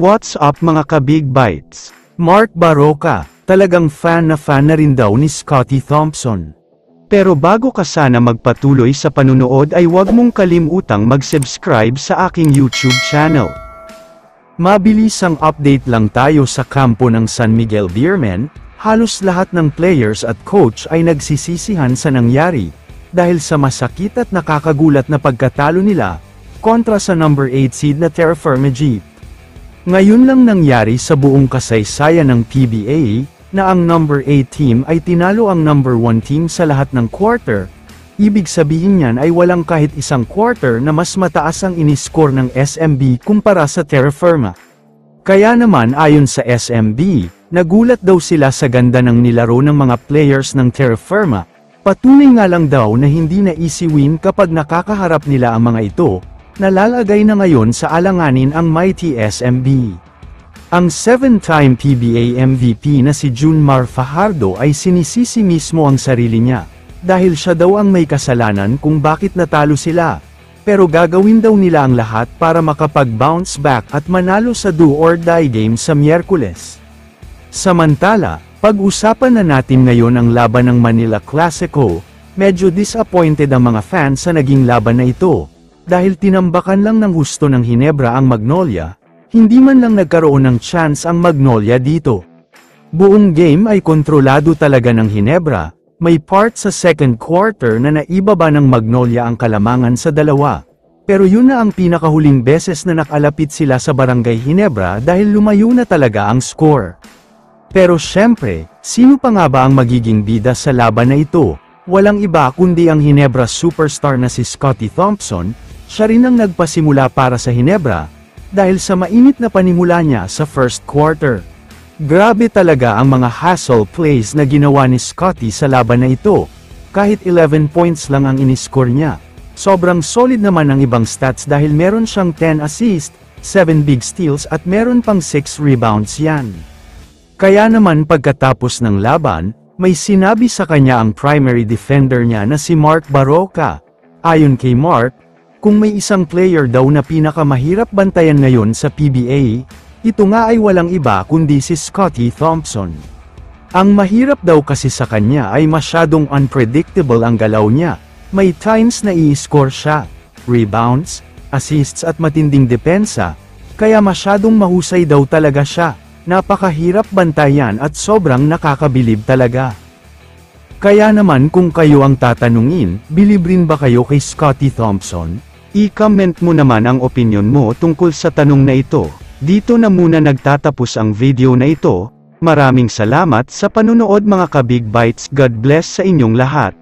What's up mga ka-Big Bites? Mark Barroca, talagang fan na rin daw ni Scottie Thompson. Pero bago ka sana magpatuloy sa panunood ay huwag mong kalimutang mag-subscribe sa aking YouTube channel. Mabilis ang update lang tayo sa kampo ng San Miguel Beermen, halos lahat ng players at coach ay nagsisisihan sa nangyari, dahil sa masakit at nakakagulat na pagkatalo nila, kontra sa number 8 seed na Terra Firma Jeep. Ngayon lang nangyari sa buong kasaysayan ng PBA, na ang number 8 team ay tinalo ang number 1 team sa lahat ng quarter. Ibig sabihin niyan ay walang kahit isang quarter na mas mataas ang iniscore ng SMB kumpara sa Terra Firma. Kaya naman ayon sa SMB, nagulat daw sila sa ganda ng nilaro ng mga players ng Terra Firma. Patunay nga lang daw na hindi na easy win kapag nakakaharap nila ang mga ito. Nalalagay na ngayon sa alanganin ang mighty SMB. Ang 7-time PBA MVP na si Junmar Fajardo ay sinisisi mismo ang sarili niya, dahil siya daw ang may kasalanan kung bakit natalo sila. Pero gagawin daw nila ang lahat para makapag-bounce back at manalo sa do-or-die game sa Miyerkules. Samantala, pag-usapan na natin ngayon ang laban ng Manila Classico. Medyo disappointed ang mga fans sa naging laban na ito. Dahil tinambakan lang ng husto ng Ginebra ang Magnolia, hindi man lang nagkaroon ng chance ang Magnolia dito. Buong game ay kontrolado talaga ng Ginebra, may part sa second quarter na naibaba ng Magnolia ang kalamangan sa dalawa. Pero yun na ang pinakahuling beses na nakalapit sila sa Barangay Ginebra dahil lumayo na talaga ang score. Pero syempre, sino pa nga ba ang magiging bida sa laban na ito? Walang iba kundi ang Ginebra superstar na si Scottie Thompson. Siya rin ang nagpasimula para sa Ginebra, dahil sa mainit na panimula niya sa first quarter. Grabe talaga ang mga hustle plays na ginawa ni Scottie sa laban na ito, kahit 11 points lang ang iniscore niya. Sobrang solid naman ang ibang stats dahil meron siyang 10 assists, 7 big steals at meron pang 6 rebounds yan. Kaya naman pagkatapos ng laban, may sinabi sa kanya ang primary defender niya na si Mark Barroca. Ayon kay Mark, kung may isang player daw na pinakamahirap bantayan ngayon sa PBA, ito nga ay walang iba kundi si Scottie Thompson. Ang mahirap daw kasi sa kanya ay masyadong unpredictable ang galaw niya. May times na i-score siya, rebounds, assists at matinding depensa, kaya masyadong mahusay daw talaga siya. Napakahirap bantayan at sobrang nakakabilib talaga. Kaya naman kung kayo ang tatanungin, bilib rin ba kayo kay Scottie Thompson? I-comment mo naman ang opinion mo tungkol sa tanong na ito. Dito na muna nagtatapos ang video na ito. Maraming salamat sa panunood mga ka-Big Bites. God bless sa inyong lahat.